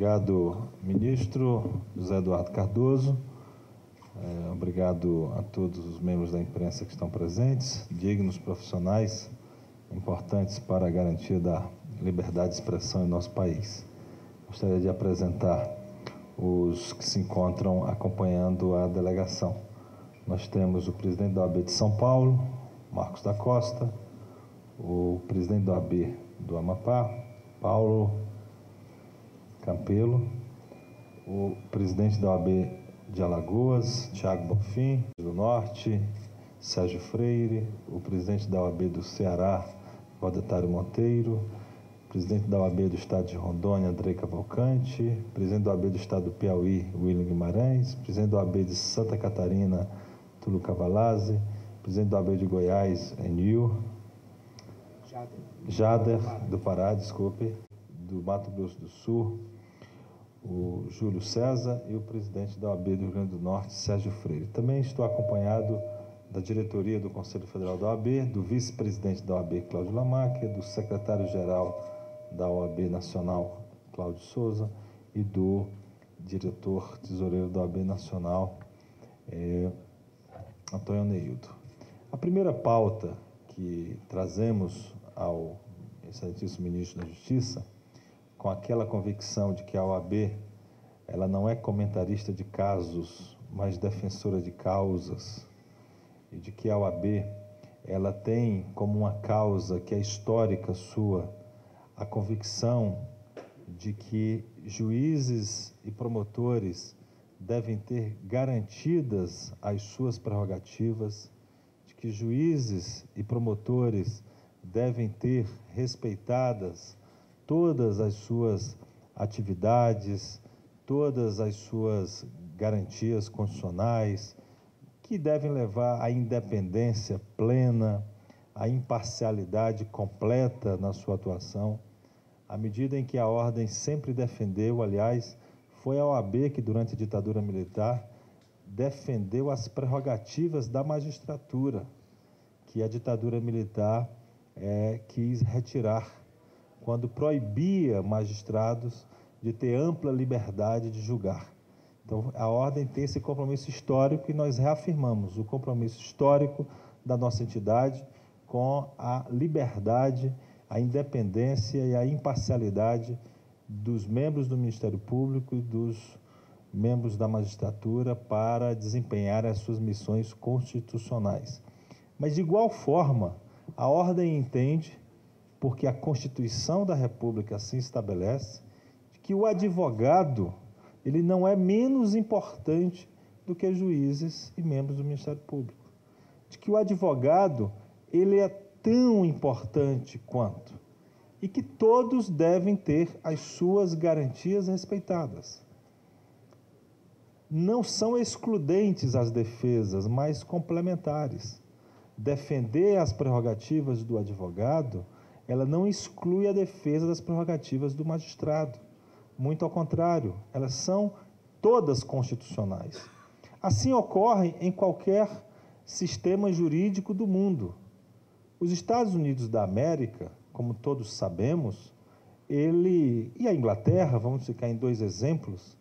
Obrigado, ministro José Eduardo Cardoso. Obrigado a todos os membros da imprensa que estão presentes, dignos profissionais, importantes para a garantia da liberdade de expressão em nosso país. Gostaria de apresentar os que se encontram acompanhando a delegação. Nós temos o presidente da OAB de São Paulo, Marcos da Costa, o presidente da OAB do Amapá, Paulo Campelo, o presidente da OAB de Alagoas, Tiago Bonfim, do Norte, Sérgio Freire, o presidente da OAB do Ceará, Valdetário Monteiro, presidente da OAB do Estado de Rondônia, Andrei Cavalcante, presidente da OAB do Estado do Piauí, William Guimarães, presidente da OAB de Santa Catarina, Túlio Cavalazzi, presidente da OAB de Goiás, Enil, Jader, do Pará, desculpe, do Mato Grosso do Sul, o Júlio César e o presidente da OAB do Rio Grande do Norte, Sérgio Freire. Também estou acompanhado da diretoria do Conselho Federal da OAB, do vice-presidente da OAB, Cláudio Lamáquia, do secretário-geral da OAB Nacional, Cláudio Souza, e do diretor tesoureiro da OAB Nacional, Antônio Neildo. A primeira pauta que trazemos ao excelentíssimo ministro da Justiça, com aquela convicção de que a OAB ela não é comentarista de casos, mas defensora de causas, e de que a OAB ela tem como uma causa que é histórica sua a convicção de que juízes e promotores devem ter garantidas as suas prerrogativas, de que juízes e promotores devem ter respeitadas todas as suas atividades, todas as suas garantias constitucionais, que devem levar à independência plena, à imparcialidade completa na sua atuação, à medida em que a ordem sempre defendeu, aliás, foi a OAB que durante a ditadura militar defendeu as prerrogativas da magistratura, que a ditadura militar quis retirar, quando proibia magistrados de ter ampla liberdade de julgar. Então, a ordem tem esse compromisso histórico e nós reafirmamos o compromisso histórico da nossa entidade com a liberdade, a independência e a imparcialidade dos membros do Ministério Público e dos membros da magistratura para desempenhar as suas missões constitucionais. Mas, de igual forma, a ordem entende, porque a Constituição da República assim estabelece, que o advogado ele não é menos importante do que juízes e membros do Ministério Público. De que o advogado ele é tão importante quanto, e que todos devem ter as suas garantias respeitadas. Não são excludentes as defesas, mas complementares. Defender as prerrogativas do advogado, ela não exclui a defesa das prerrogativas do magistrado. Muito ao contrário, elas são todas constitucionais. Assim ocorre em qualquer sistema jurídico do mundo. Os Estados Unidos da América, como todos sabemos, e a Inglaterra, vamos ficar em dois exemplos,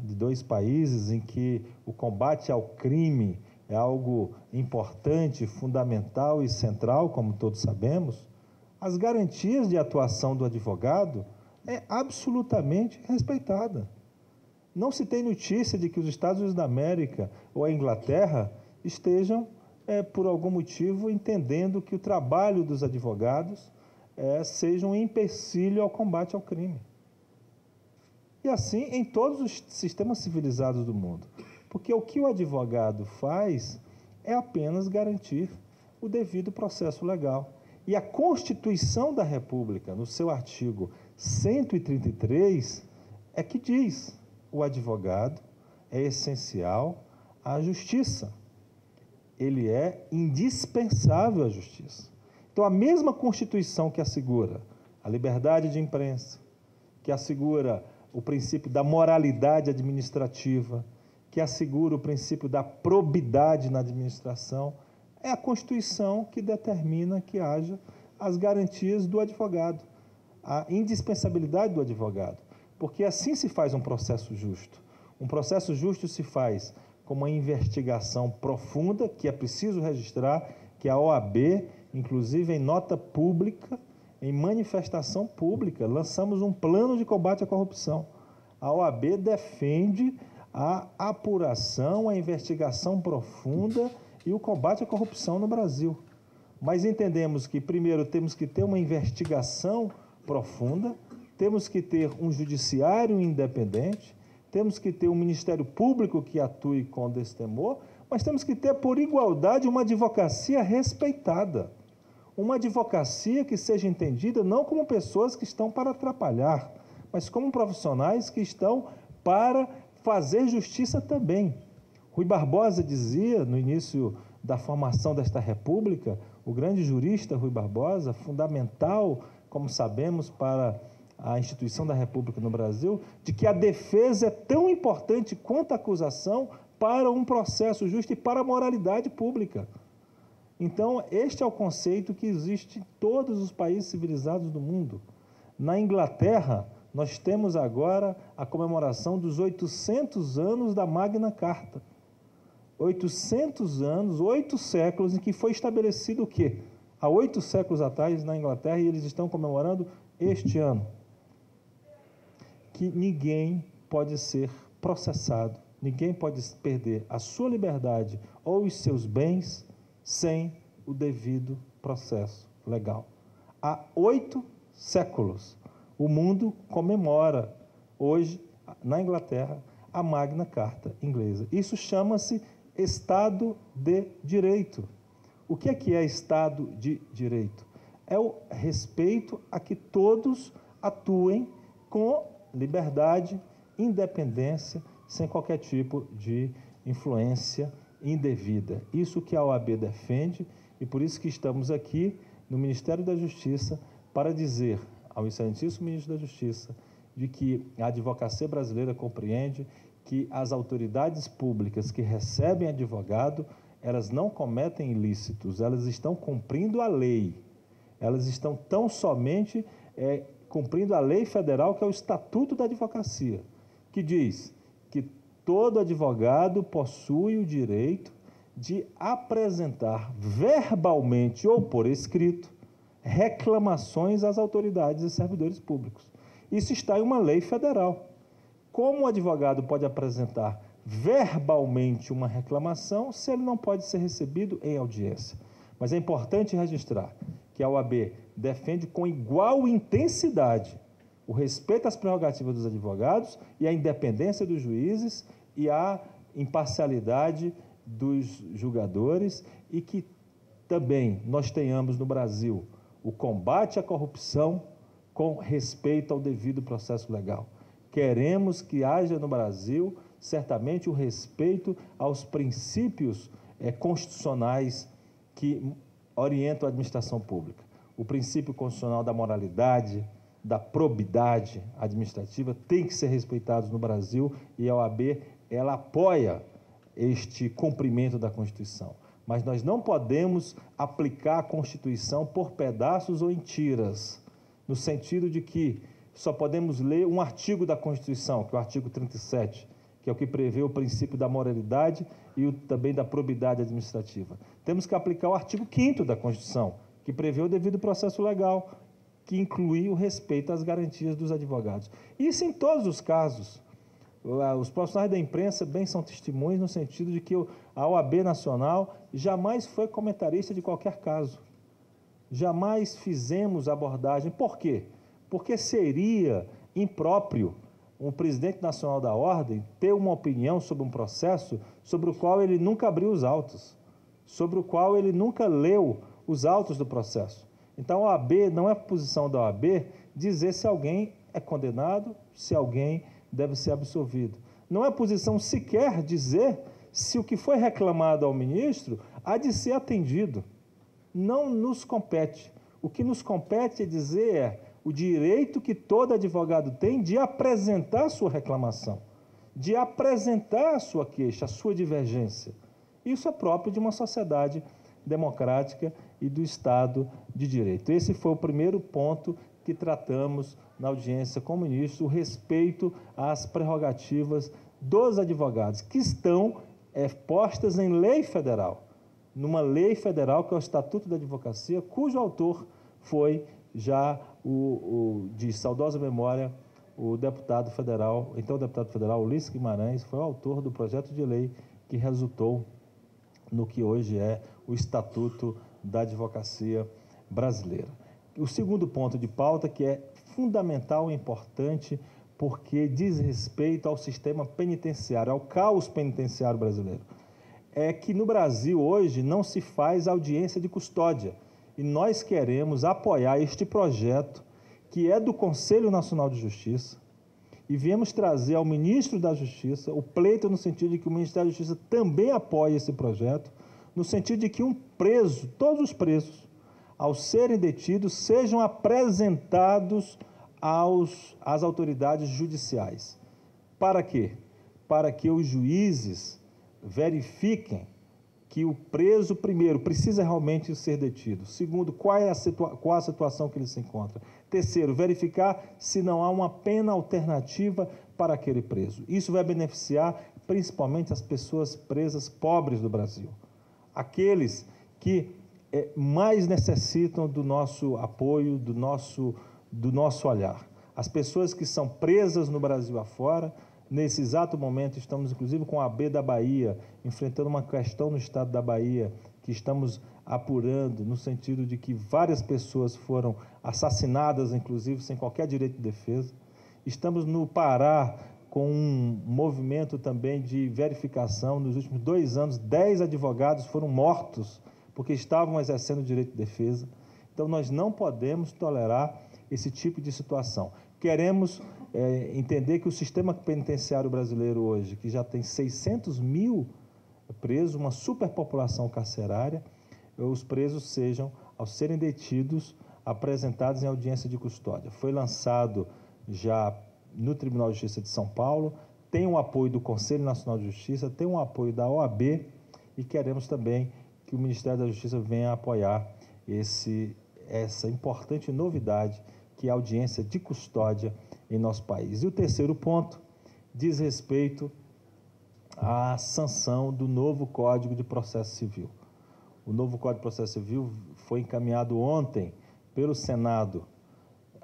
de dois países em que o combate ao crime é algo importante, fundamental e central, como todos sabemos, as garantias de atuação do advogado é absolutamente respeitada. Não se tem notícia de que os Estados Unidos da América ou a Inglaterra estejam, por algum motivo, entendendo que o trabalho dos advogados seja um empecilho ao combate ao crime. E assim em todos os sistemas civilizados do mundo. Porque o que o advogado faz é apenas garantir o devido processo legal. E a Constituição da República, no seu artigo 133, é que diz: o advogado é essencial à justiça. Ele é indispensável à justiça. Então, a mesma Constituição que assegura a liberdade de imprensa, que assegura o princípio da moralidade administrativa, que assegura o princípio da probidade na administração, é a Constituição que determina que haja as garantias do advogado, a indispensabilidade do advogado. porque assim se faz um processo justo. Um processo justo se faz com uma investigação profunda, que é preciso registrar, que a OAB, inclusive em nota pública, em manifestação pública, lançamos um plano de combate à corrupção. A OAB defende a apuração, a investigação profunda e o combate à corrupção no Brasil. Mas entendemos que, primeiro, temos que ter uma investigação profunda, temos que ter um judiciário independente, temos que ter um Ministério Público que atue com destemor, mas temos que ter, por igualdade, uma advocacia respeitada. Uma advocacia que seja entendida não como pessoas que estão para atrapalhar, mas como profissionais que estão para fazer justiça também. Rui Barbosa dizia, no início da formação desta República, o grande jurista Rui Barbosa, fundamental, como sabemos, para a instituição da República no Brasil, de que a defesa é tão importante quanto a acusação para um processo justo e para a moralidade pública. Então, este é o conceito que existe em todos os países civilizados do mundo. Na Inglaterra, nós temos agora a comemoração dos 800 anos da Magna Carta. 800 anos, 8 séculos, em que foi estabelecido o quê? Há 8 séculos atrás, na Inglaterra, e eles estão comemorando este ano. Que ninguém pode ser processado, ninguém pode perder a sua liberdade ou os seus bens sem o devido processo legal. Há 8 séculos, o mundo comemora hoje, na Inglaterra, a Magna Carta inglesa. Isso chama-se Estado de Direito. O que é Estado de Direito? É o respeito a que todos atuem com liberdade, independência, sem qualquer tipo de influência indevida. Isso que a OAB defende, e por isso que estamos aqui no Ministério da Justiça para dizer ao excelentíssimo ministro da Justiça de que a advocacia brasileira compreende que as autoridades públicas que recebem advogado, elas não cometem ilícitos, elas estão cumprindo a lei. Elas estão tão somente cumprindo a lei federal, que é o Estatuto da Advocacia, que diz que todo advogado possui o direito de apresentar verbalmente ou por escrito reclamações às autoridades e servidores públicos. Isso está em uma lei federal. Como o advogado pode apresentar verbalmente uma reclamação se ele não pode ser recebido em audiência? Mas é importante registrar que a OAB defende com igual intensidade o respeito às prerrogativas dos advogados e a independência dos juízes e a imparcialidade dos julgadores, e que também nós tenhamos no Brasil o combate à corrupção com respeito ao devido processo legal. Queremos que haja no Brasil, certamente, o respeito aos princípios constitucionais que orientam a administração pública. O princípio constitucional da moralidade, da probidade administrativa tem que ser respeitados no Brasil, e a OAB, ela apoia este cumprimento da Constituição. Mas nós não podemos aplicar a Constituição por pedaços ou em tiras, no sentido de que só podemos ler um artigo da Constituição, que é o artigo 37, que é o que prevê o princípio da moralidade e também da probidade administrativa. Temos que aplicar o artigo 5º da Constituição, que prevê o devido processo legal, que inclui o respeito às garantias dos advogados. Isso em todos os casos. Os profissionais da imprensa bem são testemunhas no sentido de que a OAB Nacional jamais foi comentarista de qualquer caso. Jamais fizemos abordagem. Por quê? Porque seria impróprio um presidente nacional da ordem ter uma opinião sobre um processo sobre o qual ele nunca abriu os autos, sobre o qual ele nunca leu os autos do processo. Então, a OAB, não é posição da OAB dizer se alguém é condenado, se alguém deve ser absolvido. Não é posição sequer dizer se o que foi reclamado ao ministro há de ser atendido. Não nos compete. O que nos compete é dizer o direito que todo advogado tem de apresentar a sua reclamação, de apresentar a sua queixa, a sua divergência. Isso é próprio de uma sociedade democrática e do Estado de Direito. Esse foi o primeiro ponto que que tratamos na audiência com o ministro o respeito às prerrogativas dos advogados, que estão postas em lei federal, numa lei federal que é o Estatuto da Advocacia, cujo autor foi já de saudosa memória, o deputado federal, então o deputado federal Ulisses Guimarães, foi o autor do projeto de lei que resultou no que hoje é o Estatuto da Advocacia Brasileira. O segundo ponto de pauta, que é fundamental e importante, porque diz respeito ao sistema penitenciário, ao caos penitenciário brasileiro, é que no Brasil hoje não se faz audiência de custódia. E nós queremos apoiar este projeto, que é do Conselho Nacional de Justiça, e viemos trazer ao ministro da Justiça o pleito no sentido de que o Ministério da Justiça também apoie esse projeto, no sentido de que um preso, todos os presos, ao serem detidos, sejam apresentados às autoridades judiciais. Para quê? Para que os juízes verifiquem que o preso, primeiro, precisa realmente ser detido. Segundo, qual a situação que ele se encontra. Terceiro, verificar se não há uma pena alternativa para aquele preso. Isso vai beneficiar principalmente as pessoas presas pobres do Brasil. Aqueles que mais necessitam do nosso apoio, do nosso olhar. As pessoas que são presas no Brasil afora. Nesse exato momento, estamos, inclusive, com a AB da Bahia, enfrentando uma questão no estado da Bahia, que estamos apurando, no sentido de que várias pessoas foram assassinadas, inclusive, sem qualquer direito de defesa. Estamos no Pará, com um movimento também de verificação. Nos últimos 2 anos, 10 advogados foram mortos porque estavam exercendo o direito de defesa. Então, nós não podemos tolerar esse tipo de situação. Queremos entender que o sistema penitenciário brasileiro hoje, que já tem 600 mil presos, uma superpopulação carcerária, os presos sejam, ao serem detidos, apresentados em audiência de custódia. Foi lançado já no Tribunal de Justiça de São Paulo, tem o apoio do Conselho Nacional de Justiça, tem o apoio da OAB e queremos também que o Ministério da Justiça venha apoiar essa importante novidade que é a audiência de custódia em nosso país. E o terceiro ponto diz respeito à sanção do novo Código de Processo Civil. O novo Código de Processo Civil foi encaminhado ontem pelo Senado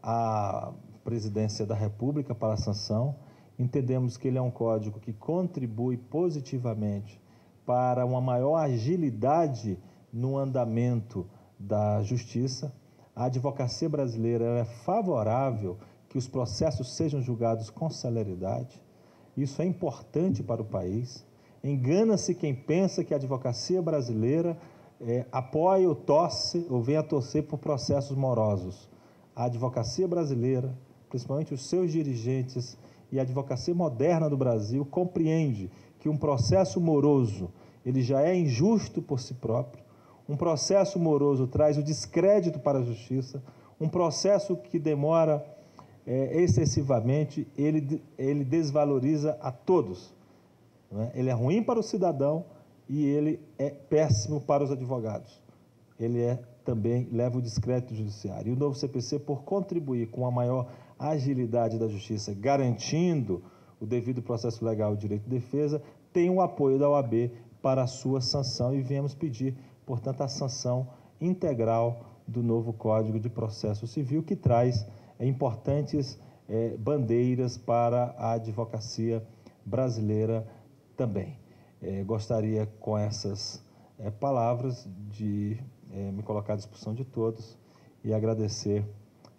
à Presidência da República para a sanção. Entendemos que ele é um código que contribui positivamente para uma maior agilidade no andamento da justiça. A advocacia brasileira é favorável que os processos sejam julgados com celeridade. Isso é importante para o país. Engana-se quem pensa que a advocacia brasileira apoia ou torce ou vem a torcer por processos morosos. A advocacia brasileira, principalmente os seus dirigentes e a advocacia moderna do Brasil, compreende que um processo moroso ele já é injusto por si próprio. Um processo moroso traz o descrédito para a justiça. Um processo que demora excessivamente, ele desvaloriza a todos. Não é? Ele é ruim para o cidadão e ele é péssimo para os advogados. Ele também leva o descrédito judiciário. E o novo CPC, por contribuir com a maior agilidade da justiça, garantindo o devido processo legal e direito de defesa, tem o apoio da OAB para a sua sanção e viemos pedir, portanto, a sanção integral do novo Código de Processo Civil, que traz importantes bandeiras para a advocacia brasileira também. Gostaria, com essas palavras, de me colocar à disposição de todos e agradecer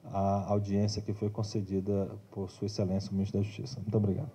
a audiência que foi concedida por Sua Excelência, o Ministro da Justiça. Muito obrigado.